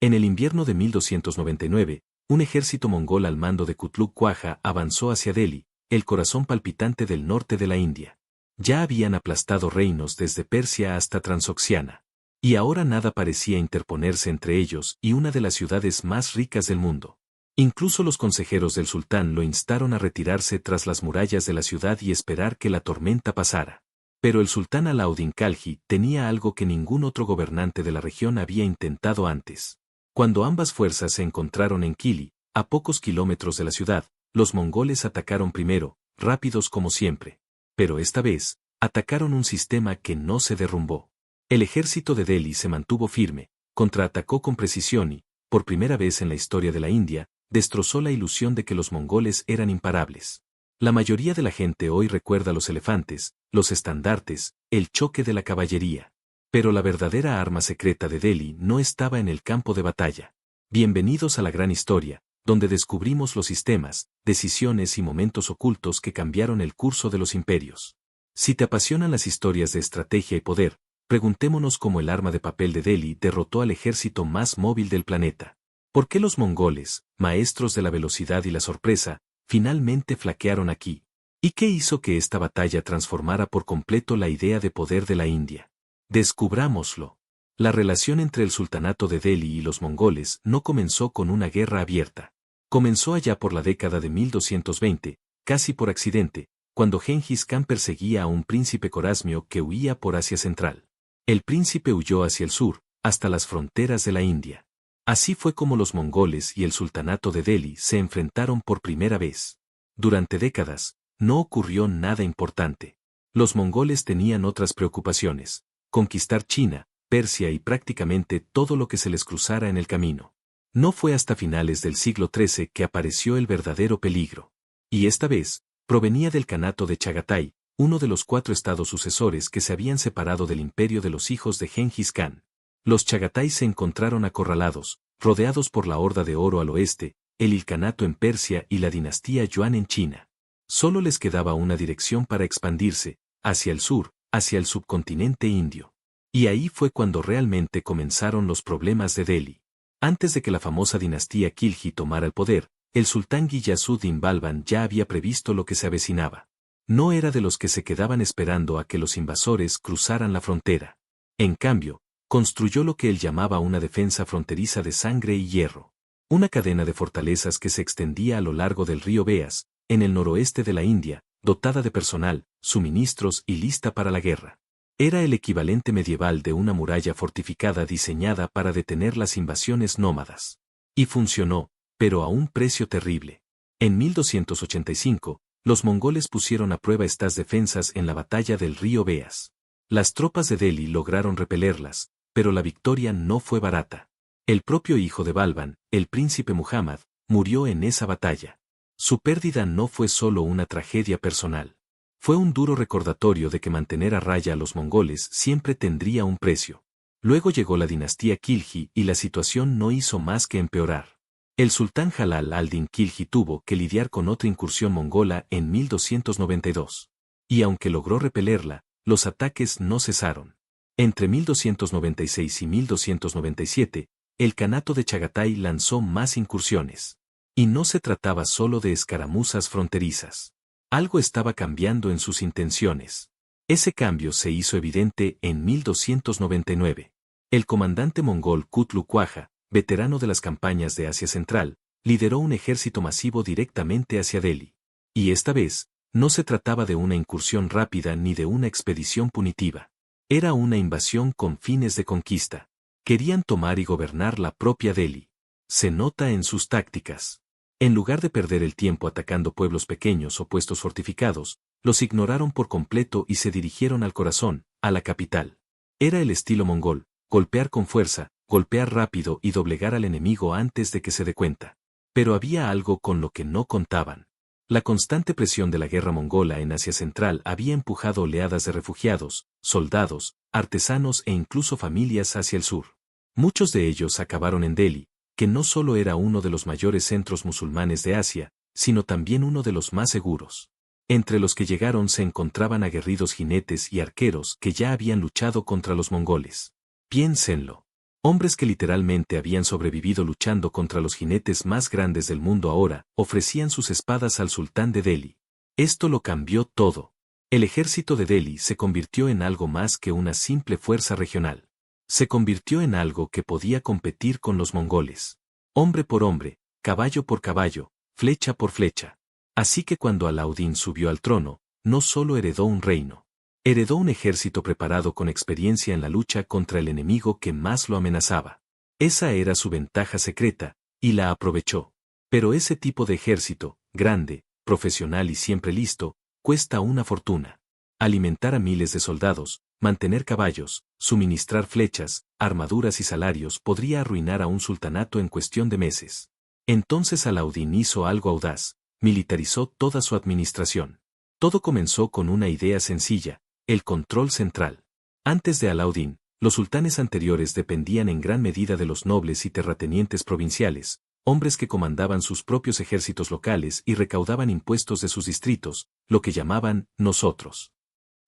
En el invierno de 1299, un ejército mongol al mando de Kutluk Quaja avanzó hacia Delhi, el corazón palpitante del norte de la India. Ya habían aplastado reinos desde Persia hasta Transoxiana. Y ahora nada parecía interponerse entre ellos y una de las ciudades más ricas del mundo. Incluso los consejeros del sultán lo instaron a retirarse tras las murallas de la ciudad y esperar que la tormenta pasara. Pero el sultán Alauddin Khalji tenía algo que ningún otro gobernante de la región había intentado antes. Cuando ambas fuerzas se encontraron en Kili, a pocos kilómetros de la ciudad, los mongoles atacaron primero, rápidos como siempre. Pero esta vez, atacaron un sistema que no se derrumbó. El ejército de Delhi se mantuvo firme, contraatacó con precisión y, por primera vez en la historia de la India, destrozó la ilusión de que los mongoles eran imparables. La mayoría de la gente hoy recuerda los elefantes, los estandartes, el choque de la caballería. Pero la verdadera arma secreta de Delhi no estaba en el campo de batalla. Bienvenidos a la gran historia, donde descubrimos los sistemas, decisiones y momentos ocultos que cambiaron el curso de los imperios. Si te apasionan las historias de estrategia y poder, preguntémonos cómo el arma de papel de Delhi derrotó al ejército más móvil del planeta. ¿Por qué los mongoles, maestros de la velocidad y la sorpresa, finalmente flaquearon aquí? ¿Y qué hizo que esta batalla transformara por completo la idea de poder de la India? Descubrámoslo. La relación entre el sultanato de Delhi y los mongoles no comenzó con una guerra abierta. Comenzó allá por la década de 1220, casi por accidente, cuando Gengis Khan perseguía a un príncipe corasmio que huía por Asia Central. El príncipe huyó hacia el sur, hasta las fronteras de la India. Así fue como los mongoles y el sultanato de Delhi se enfrentaron por primera vez. Durante décadas, no ocurrió nada importante. Los mongoles tenían otras preocupaciones: conquistar China, Persia y prácticamente todo lo que se les cruzara en el camino. No fue hasta finales del siglo XIII que apareció el verdadero peligro. Y esta vez, provenía del Kanato de Chagatai, uno de los 4 estados sucesores que se habían separado del imperio de los hijos de Gengis Khan. Los Chagatai se encontraron acorralados, rodeados por la Horda de Oro al oeste, el Ilkhanato en Persia y la dinastía Yuan en China. Solo les quedaba una dirección para expandirse, hacia el sur, hacia el subcontinente indio. Y ahí fue cuando realmente comenzaron los problemas de Delhi. Antes de que la famosa dinastía Khilji tomara el poder, el sultán Ghiyasuddin Balban ya había previsto lo que se avecinaba. No era de los que se quedaban esperando a que los invasores cruzaran la frontera. En cambio, construyó lo que él llamaba una defensa fronteriza de sangre y hierro. Una cadena de fortalezas que se extendía a lo largo del río Beas, en el noroeste de la India, dotada de personal, suministros y lista para la guerra. Era el equivalente medieval de una muralla fortificada diseñada para detener las invasiones nómadas. Y funcionó, pero a un precio terrible. En 1285, los mongoles pusieron a prueba estas defensas en la batalla del río Beas. Las tropas de Delhi lograron repelerlas, pero la victoria no fue barata. El propio hijo de Balban, el príncipe Muhammad, murió en esa batalla. Su pérdida no fue solo una tragedia personal. Fue un duro recordatorio de que mantener a raya a los mongoles siempre tendría un precio. Luego llegó la dinastía Khilji y la situación no hizo más que empeorar. El sultán Jalal al-Din Khilji tuvo que lidiar con otra incursión mongola en 1292. Y aunque logró repelerla, los ataques no cesaron. Entre 1296 y 1297, el Kanato de Chagatai lanzó más incursiones. Y no se trataba solo de escaramuzas fronterizas. Algo estaba cambiando en sus intenciones. Ese cambio se hizo evidente en 1299. El comandante mongol Kutluk Quaja, veterano de las campañas de Asia Central, lideró un ejército masivo directamente hacia Delhi. Y esta vez, no se trataba de una incursión rápida ni de una expedición punitiva. Era una invasión con fines de conquista. Querían tomar y gobernar la propia Delhi. Se nota en sus tácticas. En lugar de perder el tiempo atacando pueblos pequeños o puestos fortificados, los ignoraron por completo y se dirigieron al corazón, a la capital. Era el estilo mongol: golpear con fuerza, golpear rápido y doblegar al enemigo antes de que se dé cuenta. Pero había algo con lo que no contaban. La constante presión de la guerra mongola en Asia Central había empujado oleadas de refugiados, soldados, artesanos e incluso familias hacia el sur. Muchos de ellos acabaron en Delhi, que no solo era uno de los mayores centros musulmanes de Asia, sino también uno de los más seguros. Entre los que llegaron se encontraban aguerridos jinetes y arqueros que ya habían luchado contra los mongoles. Piénsenlo. Hombres que literalmente habían sobrevivido luchando contra los jinetes más grandes del mundo ahora, ofrecían sus espadas al sultán de Delhi. Esto lo cambió todo. El ejército de Delhi se convirtió en algo más que una simple fuerza regional. Se convirtió en algo que podía competir con los mongoles. Hombre por hombre, caballo por caballo, flecha por flecha. Así que cuando Alauddin subió al trono, no solo heredó un reino. Heredó un ejército preparado con experiencia en la lucha contra el enemigo que más lo amenazaba. Esa era su ventaja secreta, y la aprovechó. Pero ese tipo de ejército, grande, profesional y siempre listo, cuesta una fortuna. Alimentar a miles de soldados, mantener caballos, suministrar flechas, armaduras y salarios podría arruinar a un sultanato en cuestión de meses. Entonces Alauddin hizo algo audaz, militarizó toda su administración. Todo comenzó con una idea sencilla: el control central. Antes de Alauddin, los sultanes anteriores dependían en gran medida de los nobles y terratenientes provinciales, hombres que comandaban sus propios ejércitos locales y recaudaban impuestos de sus distritos, lo que llamaban nosotros.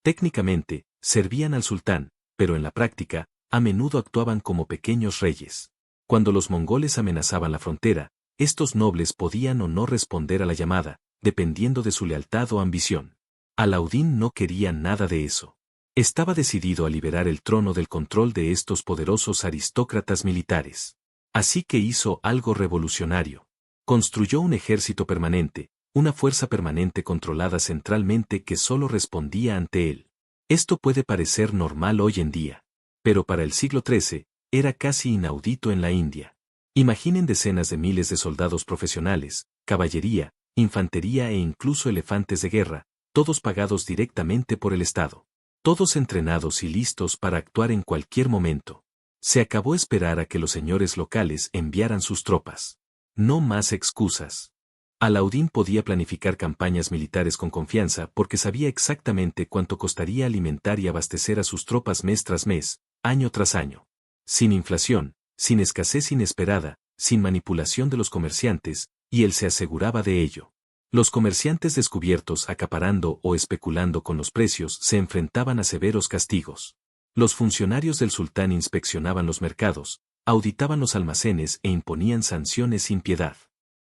Técnicamente, servían al sultán, pero en la práctica, a menudo actuaban como pequeños reyes. Cuando los mongoles amenazaban la frontera, estos nobles podían o no responder a la llamada, dependiendo de su lealtad o ambición. Alauddin no quería nada de eso. Estaba decidido a liberar el trono del control de estos poderosos aristócratas militares. Así que hizo algo revolucionario. Construyó un ejército permanente, una fuerza permanente controlada centralmente que solo respondía ante él. Esto puede parecer normal hoy en día, pero para el siglo XIII, era casi inaudito en la India. Imaginen decenas de miles de soldados profesionales, caballería, infantería e incluso elefantes de guerra, todos pagados directamente por el Estado. Todos entrenados y listos para actuar en cualquier momento. Se acabó esperar a que los señores locales enviaran sus tropas. No más excusas. Alauddin podía planificar campañas militares con confianza porque sabía exactamente cuánto costaría alimentar y abastecer a sus tropas mes tras mes, año tras año. Sin inflación, sin escasez inesperada, sin manipulación de los comerciantes, y él se aseguraba de ello. Los comerciantes descubiertos acaparando o especulando con los precios se enfrentaban a severos castigos. Los funcionarios del sultán inspeccionaban los mercados, auditaban los almacenes e imponían sanciones sin piedad.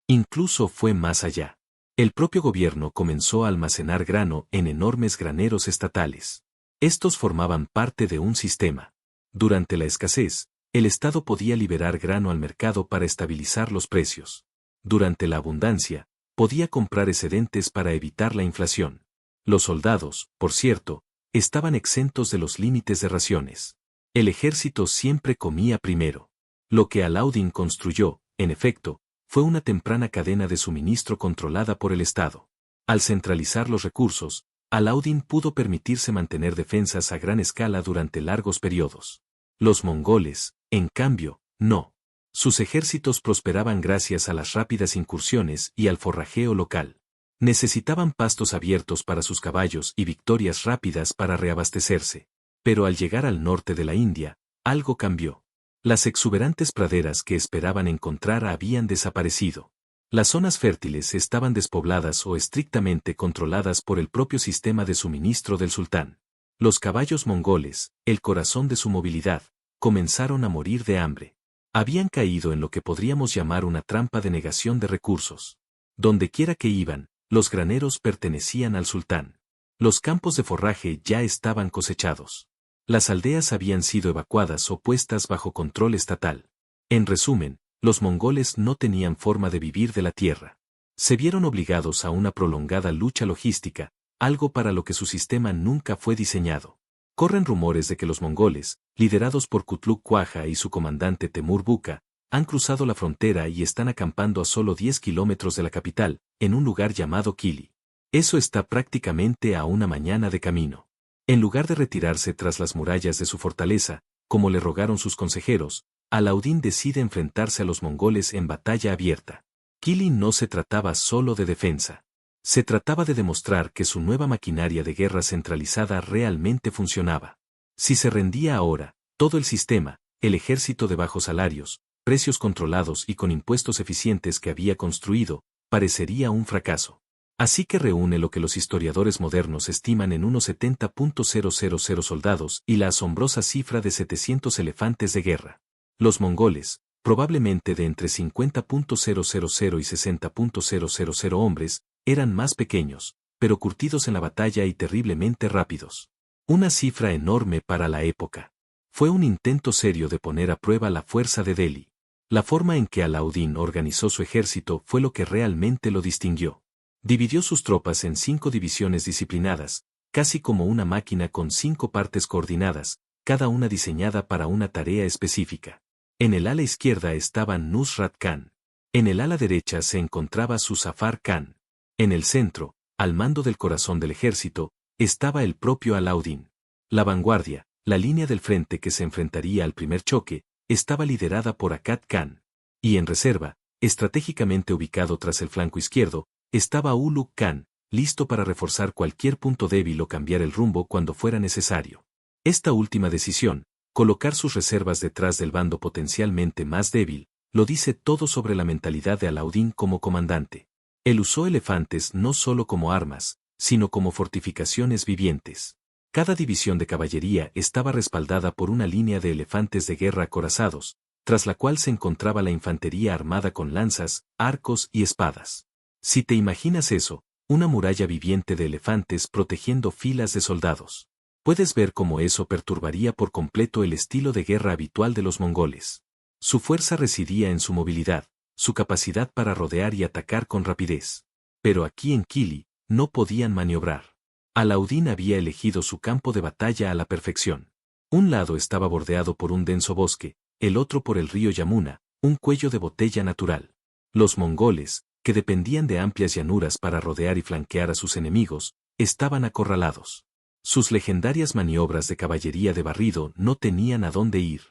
Incluso fue más allá. El propio gobierno comenzó a almacenar grano en enormes graneros estatales. Estos formaban parte de un sistema. Durante la escasez, el Estado podía liberar grano al mercado para estabilizar los precios. Durante la abundancia, podía comprar excedentes para evitar la inflación. Los soldados, por cierto, estaban exentos de los límites de raciones. El ejército siempre comía primero. Lo que Alauddin construyó, en efecto, fue una temprana cadena de suministro controlada por el Estado. Al centralizar los recursos, Alauddin pudo permitirse mantener defensas a gran escala durante largos periodos. Los mongoles, en cambio, no. Sus ejércitos prosperaban gracias a las rápidas incursiones y al forrajeo local. Necesitaban pastos abiertos para sus caballos y victorias rápidas para reabastecerse. Pero al llegar al norte de la India, algo cambió. Las exuberantes praderas que esperaban encontrar habían desaparecido. Las zonas fértiles estaban despobladas o estrictamente controladas por el propio sistema de suministro del sultán. Los caballos mongoles, el corazón de su movilidad, comenzaron a morir de hambre. Habían caído en lo que podríamos llamar una trampa de negación de recursos. Dondequiera que iban, los graneros pertenecían al sultán. Los campos de forraje ya estaban cosechados. Las aldeas habían sido evacuadas o puestas bajo control estatal. En resumen, los mongoles no tenían forma de vivir de la tierra. Se vieron obligados a una prolongada lucha logística, algo para lo que su sistema nunca fue diseñado. Corren rumores de que los mongoles, liderados por Kutluk Quaja y su comandante Temur Buka, han cruzado la frontera y están acampando a solo 10 kilómetros de la capital, en un lugar llamado Kili. Eso está prácticamente a una mañana de camino. En lugar de retirarse tras las murallas de su fortaleza, como le rogaron sus consejeros, Alauddin decide enfrentarse a los mongoles en batalla abierta. Kili no se trataba solo de defensa. Se trataba de demostrar que su nueva maquinaria de guerra centralizada realmente funcionaba. Si se rendía ahora, todo el sistema, el ejército de bajos salarios, precios controlados y con impuestos eficientes que había construido, parecería un fracaso. Así que reúne lo que los historiadores modernos estiman en unos 70.000 soldados y la asombrosa cifra de 700 elefantes de guerra. Los mongoles, probablemente de entre 50.000 y 60.000 hombres, eran más pequeños, pero curtidos en la batalla y terriblemente rápidos. Una cifra enorme para la época. Fue un intento serio de poner a prueba la fuerza de Delhi. La forma en que Alauddin organizó su ejército fue lo que realmente lo distinguió. Dividió sus tropas en 5 divisiones disciplinadas, casi como una máquina con 5 partes coordinadas, cada una diseñada para una tarea específica. En el ala izquierda estaba Nusrat Khan. En el ala derecha se encontraba su Zafar Khan. En el centro, al mando del corazón del ejército, estaba el propio Alauddin. La vanguardia, la línea del frente que se enfrentaría al primer choque, estaba liderada por Akkad Khan. Y en reserva, estratégicamente ubicado tras el flanco izquierdo, estaba Ulugh Khan, listo para reforzar cualquier punto débil o cambiar el rumbo cuando fuera necesario. Esta última decisión, colocar sus reservas detrás del bando potencialmente más débil, lo dice todo sobre la mentalidad de Alauddin como comandante. Él usó elefantes no solo como armas, sino como fortificaciones vivientes. Cada división de caballería estaba respaldada por una línea de elefantes de guerra acorazados, tras la cual se encontraba la infantería armada con lanzas, arcos y espadas. Si te imaginas eso, una muralla viviente de elefantes protegiendo filas de soldados. Puedes ver cómo eso perturbaría por completo el estilo de guerra habitual de los mongoles. Su fuerza residía en su movilidad, su capacidad para rodear y atacar con rapidez. Pero aquí en Kili, no podían maniobrar. Alauddin había elegido su campo de batalla a la perfección. Un lado estaba bordeado por un denso bosque, el otro por el río Yamuna, un cuello de botella natural. Los mongoles, que dependían de amplias llanuras para rodear y flanquear a sus enemigos, estaban acorralados. Sus legendarias maniobras de caballería de barrido no tenían a dónde ir.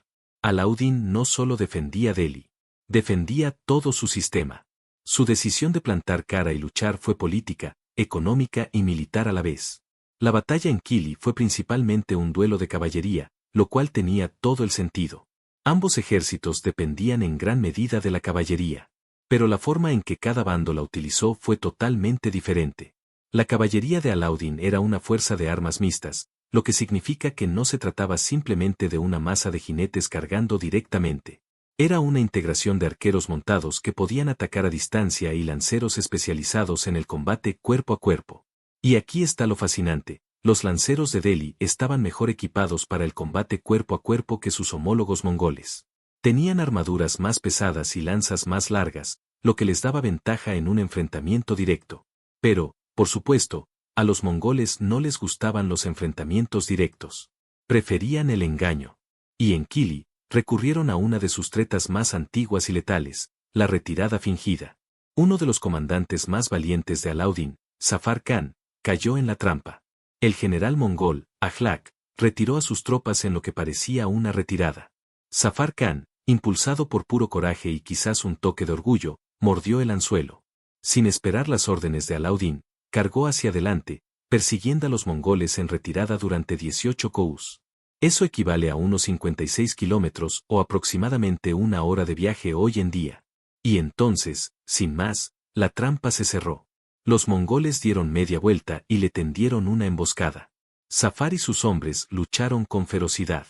Alauddin no solo defendía Delhi, defendía todo su sistema. Su decisión de plantar cara y luchar fue política, económica y militar a la vez. La batalla en Kili fue principalmente un duelo de caballería, lo cual tenía todo el sentido. Ambos ejércitos dependían en gran medida de la caballería. Pero la forma en que cada bando la utilizó fue totalmente diferente. La caballería de Alauddin era una fuerza de armas mixtas, lo que significa que no se trataba simplemente de una masa de jinetes cargando directamente. Era una integración de arqueros montados que podían atacar a distancia y lanceros especializados en el combate cuerpo a cuerpo. Y aquí está lo fascinante, los lanceros de Delhi estaban mejor equipados para el combate cuerpo a cuerpo que sus homólogos mongoles. Tenían armaduras más pesadas y lanzas más largas, lo que les daba ventaja en un enfrentamiento directo. Pero, por supuesto, a los mongoles no les gustaban los enfrentamientos directos. Preferían el engaño. Y en Kili, recurrieron a una de sus tretas más antiguas y letales, la retirada fingida. Uno de los comandantes más valientes de Alauddin, Zafar Khan, cayó en la trampa. El general mongol, Ahlak, retiró a sus tropas en lo que parecía una retirada. Zafar Khan, impulsado por puro coraje y quizás un toque de orgullo, mordió el anzuelo. Sin esperar las órdenes de Alauddin, cargó hacia adelante, persiguiendo a los mongoles en retirada durante 18 kous. Eso equivale a unos 56 kilómetros o aproximadamente una hora de viaje hoy en día. Y entonces, sin más, la trampa se cerró. Los mongoles dieron media vuelta y le tendieron una emboscada. Zafar y sus hombres lucharon con ferocidad.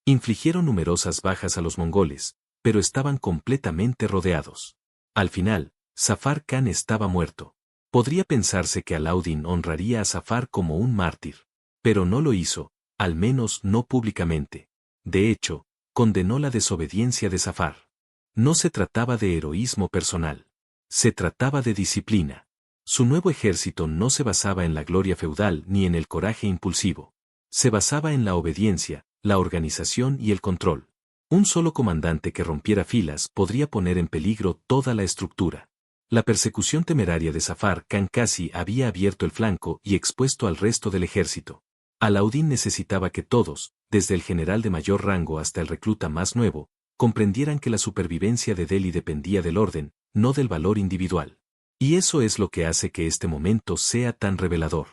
Infligieron numerosas bajas a los mongoles, pero estaban completamente rodeados. Al final, Zafar Khan estaba muerto. Podría pensarse que Alauddin honraría a Zafar como un mártir. Pero no lo hizo, al menos no públicamente. De hecho, condenó la desobediencia de Zafar. No se trataba de heroísmo personal. Se trataba de disciplina. Su nuevo ejército no se basaba en la gloria feudal ni en el coraje impulsivo. Se basaba en la obediencia, la organización y el control. Un solo comandante que rompiera filas podría poner en peligro toda la estructura. La persecución temeraria de Zafar Khan casi había abierto el flanco y expuesto al resto del ejército. Alauddin necesitaba que todos, desde el general de mayor rango hasta el recluta más nuevo, comprendieran que la supervivencia de Delhi dependía del orden, no del valor individual. Y eso es lo que hace que este momento sea tan revelador.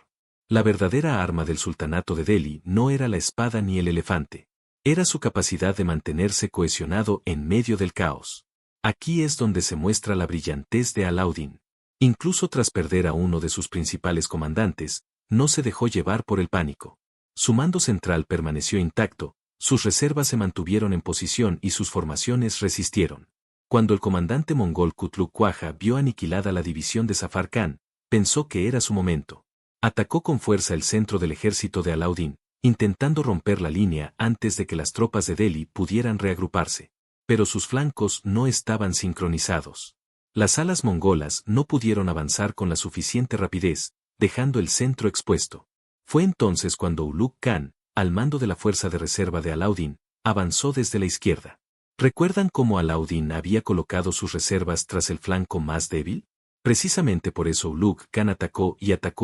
La verdadera arma del sultanato de Delhi no era la espada ni el elefante. Era su capacidad de mantenerse cohesionado en medio del caos. Aquí es donde se muestra la brillantez de Alauddin. Incluso tras perder a uno de sus principales comandantes, no se dejó llevar por el pánico. Su mando central permaneció intacto, sus reservas se mantuvieron en posición y sus formaciones resistieron. Cuando el comandante mongol Kutluk Quaja vio aniquilada la división de Zafar Khan, pensó que era su momento. Atacó con fuerza el centro del ejército de Alauddin, intentando romper la línea antes de que las tropas de Delhi pudieran reagruparse. Pero sus flancos no estaban sincronizados. Las alas mongolas no pudieron avanzar con la suficiente rapidez, dejando el centro expuesto. Fue entonces cuando Ulugh Khan, al mando de la fuerza de reserva de Alauddin, avanzó desde la izquierda. ¿Recuerdan cómo Alauddin había colocado sus reservas tras el flanco más débil? Precisamente por eso Ulugh Khan atacó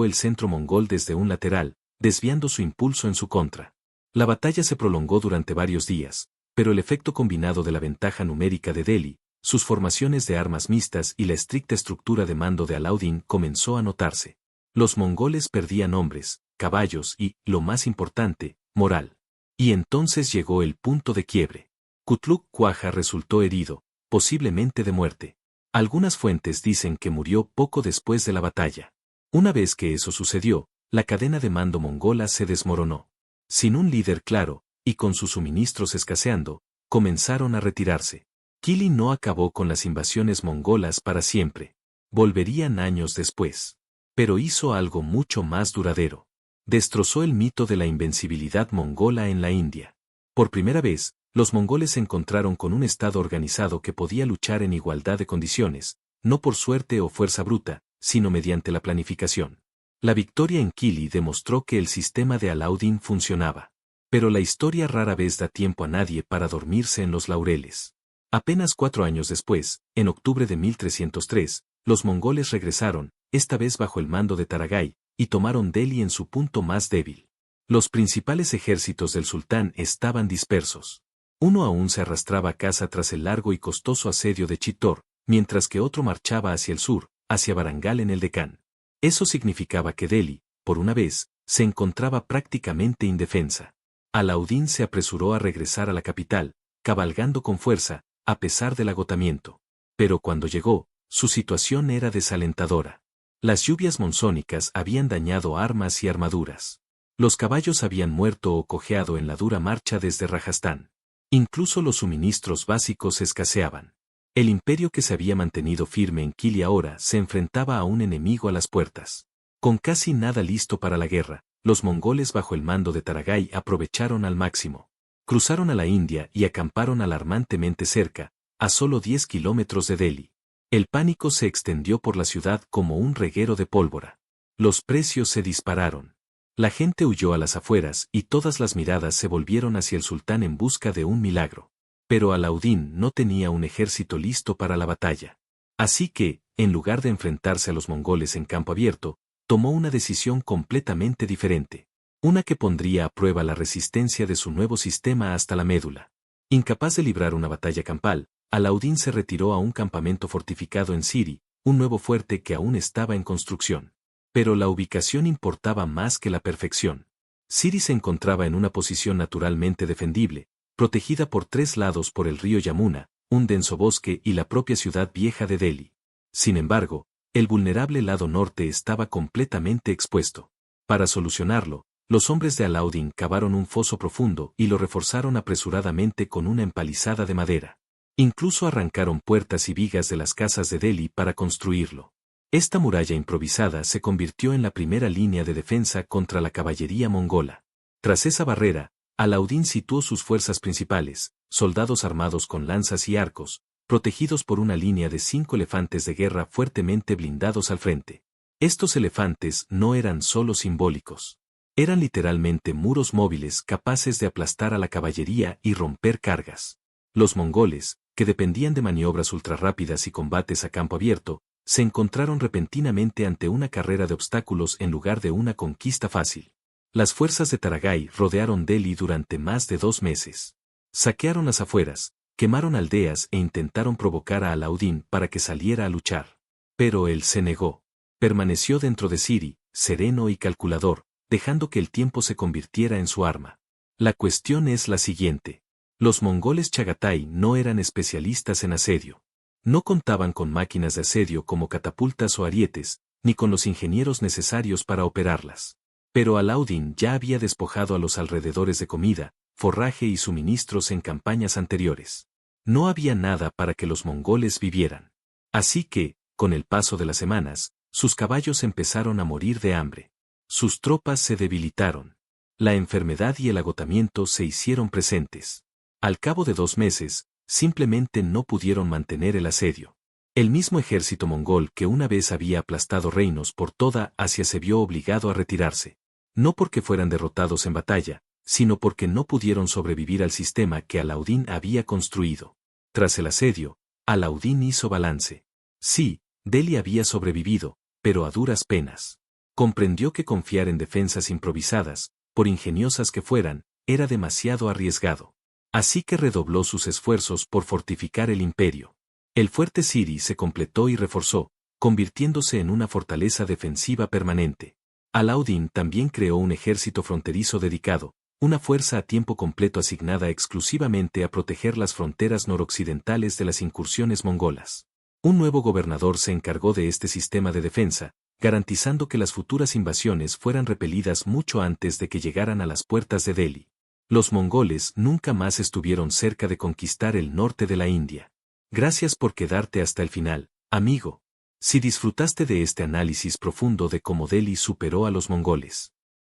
el centro mongol desde un lateral, desviando su impulso en su contra. La batalla se prolongó durante varios días, pero el efecto combinado de la ventaja numérica de Delhi, sus formaciones de armas mixtas y la estricta estructura de mando de Alauddin comenzó a notarse. Los mongoles perdían hombres, caballos y, lo más importante, moral. Y entonces llegó el punto de quiebre. Kutluk Quaja resultó herido, posiblemente de muerte. Algunas fuentes dicen que murió poco después de la batalla. Una vez que eso sucedió, la cadena de mando mongola se desmoronó. Sin un líder claro, y con sus suministros escaseando, comenzaron a retirarse. Kili no acabó con las invasiones mongolas para siempre. Volverían años después. Pero hizo algo mucho más duradero. Destrozó el mito de la invencibilidad mongola en la India. Por primera vez, los mongoles se encontraron con un estado organizado que podía luchar en igualdad de condiciones, no por suerte o fuerza bruta, sino mediante la planificación. La victoria en Kili demostró que el sistema de Alauddin funcionaba. Pero la historia rara vez da tiempo a nadie para dormirse en los laureles. Apenas 4 años después, en octubre de 1303, los mongoles regresaron, esta vez bajo el mando de Taragai, y tomaron Delhi en su punto más débil. Los principales ejércitos del sultán estaban dispersos. Uno aún se arrastraba a casa tras el largo y costoso asedio de Chittor, mientras que otro marchaba hacia el sur, hacia Barangal en el Deccan. Eso significaba que Delhi, por una vez, se encontraba prácticamente indefensa. Alauddin se apresuró a regresar a la capital, cabalgando con fuerza, a pesar del agotamiento. Pero cuando llegó, su situación era desalentadora. Las lluvias monzónicas habían dañado armas y armaduras. Los caballos habían muerto o cojeado en la dura marcha desde Rajastán. Incluso los suministros básicos escaseaban. El imperio que se había mantenido firme en Kili ahora se enfrentaba a un enemigo a las puertas. Con casi nada listo para la guerra, los mongoles bajo el mando de Taragai aprovecharon al máximo. Cruzaron a la India y acamparon alarmantemente cerca, a solo 10 kilómetros de Delhi. El pánico se extendió por la ciudad como un reguero de pólvora. Los precios se dispararon. La gente huyó a las afueras y todas las miradas se volvieron hacia el sultán en busca de un milagro. Pero Alauddin no tenía un ejército listo para la batalla. Así que, en lugar de enfrentarse a los mongoles en campo abierto, tomó una decisión completamente diferente. Una que pondría a prueba la resistencia de su nuevo sistema hasta la médula. Incapaz de librar una batalla campal, Alauddin se retiró a un campamento fortificado en Siri, un nuevo fuerte que aún estaba en construcción. Pero la ubicación importaba más que la perfección. Siri se encontraba en una posición naturalmente defendible, protegida por 3 lados por el río Yamuna, un denso bosque y la propia ciudad vieja de Delhi. Sin embargo, el vulnerable lado norte estaba completamente expuesto. Para solucionarlo, los hombres de Alauddin cavaron un foso profundo y lo reforzaron apresuradamente con una empalizada de madera. Incluso arrancaron puertas y vigas de las casas de Delhi para construirlo. Esta muralla improvisada se convirtió en la primera línea de defensa contra la caballería mongola. Tras esa barrera, Alauddin situó sus fuerzas principales, soldados armados con lanzas y arcos, protegidos por una línea de 5 elefantes de guerra fuertemente blindados al frente. Estos elefantes no eran solo simbólicos. Eran literalmente muros móviles capaces de aplastar a la caballería y romper cargas. Los mongoles, que dependían de maniobras ultrarrápidas y combates a campo abierto, se encontraron repentinamente ante una carrera de obstáculos en lugar de una conquista fácil. Las fuerzas de Taragai rodearon Delhi durante más de 2 meses. Saquearon las afueras, quemaron aldeas e intentaron provocar a Alauddin para que saliera a luchar. Pero él se negó. Permaneció dentro de Siri, sereno y calculador, dejando que el tiempo se convirtiera en su arma. La cuestión es la siguiente. Los mongoles Chagatai no eran especialistas en asedio. No contaban con máquinas de asedio como catapultas o arietes, ni con los ingenieros necesarios para operarlas. Pero Alauddin ya había despojado a los alrededores de comida, forraje y suministros en campañas anteriores. No había nada para que los mongoles vivieran. Así que, con el paso de las semanas, sus caballos empezaron a morir de hambre. Sus tropas se debilitaron. La enfermedad y el agotamiento se hicieron presentes. Al cabo de 2 meses, simplemente no pudieron mantener el asedio. El mismo ejército mongol que una vez había aplastado reinos por toda Asia se vio obligado a retirarse. No porque fueran derrotados en batalla, sino porque no pudieron sobrevivir al sistema que Alauddin había construido. Tras el asedio, Alauddin hizo balance. Sí, Delhi había sobrevivido, pero a duras penas. Comprendió que confiar en defensas improvisadas, por ingeniosas que fueran, era demasiado arriesgado. Así que redobló sus esfuerzos por fortificar el imperio. El fuerte Siri se completó y reforzó, convirtiéndose en una fortaleza defensiva permanente. Alauddin también creó un ejército fronterizo dedicado, una fuerza a tiempo completo asignada exclusivamente a proteger las fronteras noroccidentales de las incursiones mongolas. Un nuevo gobernador se encargó de este sistema de defensa, garantizando que las futuras invasiones fueran repelidas mucho antes de que llegaran a las puertas de Delhi. Los mongoles nunca más estuvieron cerca de conquistar el norte de la India. Gracias por quedarte hasta el final, amigo. Si disfrutaste de este análisis profundo de cómo Delhi superó a los mongoles,